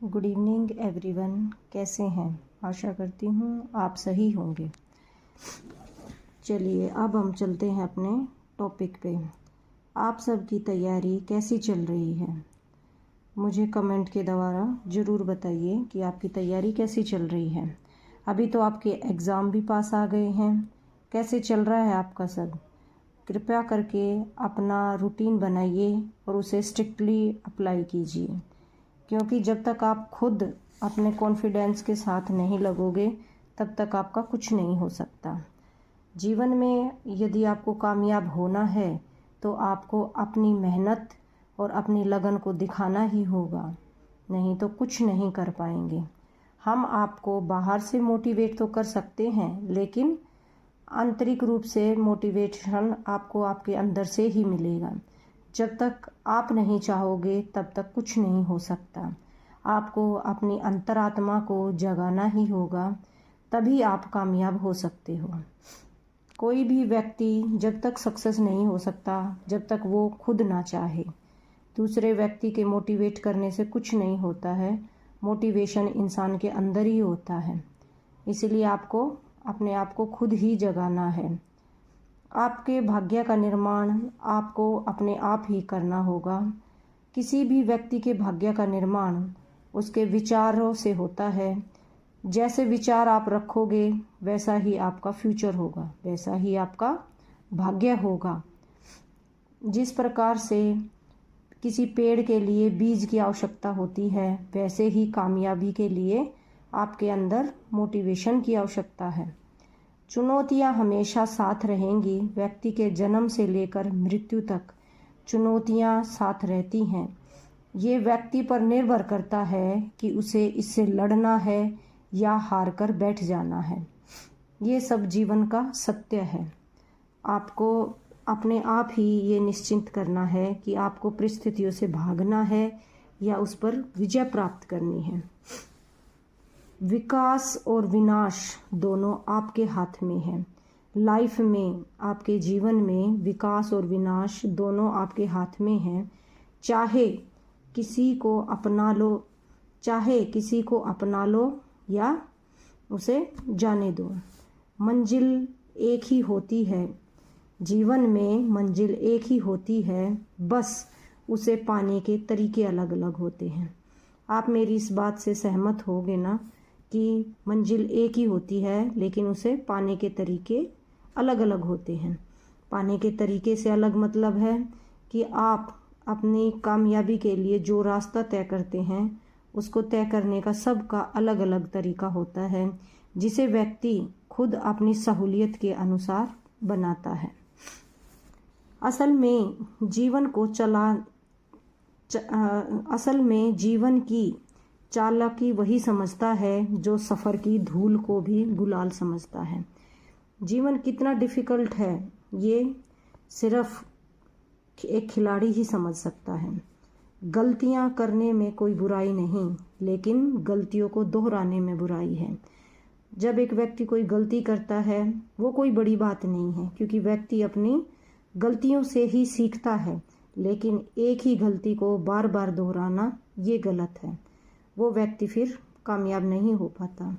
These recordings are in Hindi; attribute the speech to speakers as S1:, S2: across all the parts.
S1: गुड इवनिंग एवरीवन, कैसे हैं? आशा करती हूँ आप सही होंगे। चलिए अब हम चलते हैं अपने टॉपिक पे। आप सबकी तैयारी कैसी चल रही है? मुझे कमेंट के द्वारा ज़रूर बताइए कि आपकी तैयारी कैसी चल रही है। अभी तो आपके एग्ज़ाम भी पास आ गए हैं। कैसे चल रहा है आपका सब? कृपया करके अपना रूटीन बनाइए और उसे स्ट्रिक्टली अप्लाई कीजिए, क्योंकि जब तक आप खुद अपने कॉन्फिडेंस के साथ नहीं लगोगे तब तक आपका कुछ नहीं हो सकता। जीवन में यदि आपको कामयाब होना है तो आपको अपनी मेहनत और अपनी लगन को दिखाना ही होगा, नहीं तो कुछ नहीं कर पाएंगे। हम आपको बाहर से मोटिवेट तो कर सकते हैं, लेकिन आंतरिक रूप से मोटिवेशन आपको आपके अंदर से ही मिलेगा। जब तक आप नहीं चाहोगे तब तक कुछ नहीं हो सकता। आपको अपनी अंतरात्मा को जगाना ही होगा, तभी आप कामयाब हो सकते हो। कोई भी व्यक्ति जब तक सक्सेस नहीं हो सकता जब तक वो खुद ना चाहे। दूसरे व्यक्ति के मोटिवेट करने से कुछ नहीं होता है। मोटिवेशन इंसान के अंदर ही होता है। इसलिए आपको अपने आप को खुद ही जगाना है। आपके भाग्य का निर्माण आपको अपने आप ही करना होगा। किसी भी व्यक्ति के भाग्य का निर्माण उसके विचारों से होता है। जैसे विचार आप रखोगे वैसा ही आपका फ्यूचर होगा, वैसा ही आपका भाग्य होगा। जिस प्रकार से किसी पेड़ के लिए बीज की आवश्यकता होती है, वैसे ही कामयाबी के लिए आपके अंदर मोटिवेशन की आवश्यकता है। चुनौतियां हमेशा साथ रहेंगी। व्यक्ति के जन्म से लेकर मृत्यु तक चुनौतियां साथ रहती हैं। ये व्यक्ति पर निर्भर करता है कि उसे इससे लड़ना है या हार कर बैठ जाना है। ये सब जीवन का सत्य है। आपको अपने आप ही ये निश्चिंत करना है कि आपको परिस्थितियों से भागना है या उस पर विजय प्राप्त करनी है। विकास और विनाश दोनों आपके हाथ में है। लाइफ में, आपके जीवन में विकास और विनाश दोनों आपके हाथ में हैं। चाहे किसी को अपना लो या उसे जाने दो। मंजिल एक ही होती है। जीवन में मंजिल एक ही होती है, बस उसे पाने के तरीके अलग अलग होते हैं। आप मेरी इस बात से सहमत होगे ना कि मंजिल एक ही होती है, लेकिन उसे पाने के तरीके अलग अलग होते हैं। पाने के तरीके से अलग मतलब है कि आप अपनी कामयाबी के लिए जो रास्ता तय करते हैं उसको तय करने का सबका अलग अलग तरीका होता है, जिसे व्यक्ति खुद अपनी सहूलियत के अनुसार बनाता है। असल में जीवन की चालाकी वही समझता है जो सफ़र की धूल को भी गुलाल समझता है। जीवन कितना डिफ़िकल्ट है ये सिर्फ एक खिलाड़ी ही समझ सकता है। गलतियां करने में कोई बुराई नहीं, लेकिन गलतियों को दोहराने में बुराई है। जब एक व्यक्ति कोई गलती करता है वो कोई बड़ी बात नहीं है, क्योंकि व्यक्ति अपनी गलतियों से ही सीखता है। लेकिन एक ही गलती को बार बार दोहराना ये गलत है। वो व्यक्ति फिर कामयाब नहीं हो पाता।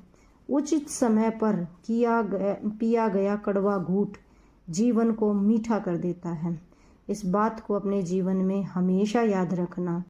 S1: उचित समय पर पिया गया कड़वा घूंट जीवन को मीठा कर देता है। इस बात को अपने जीवन में हमेशा याद रखना।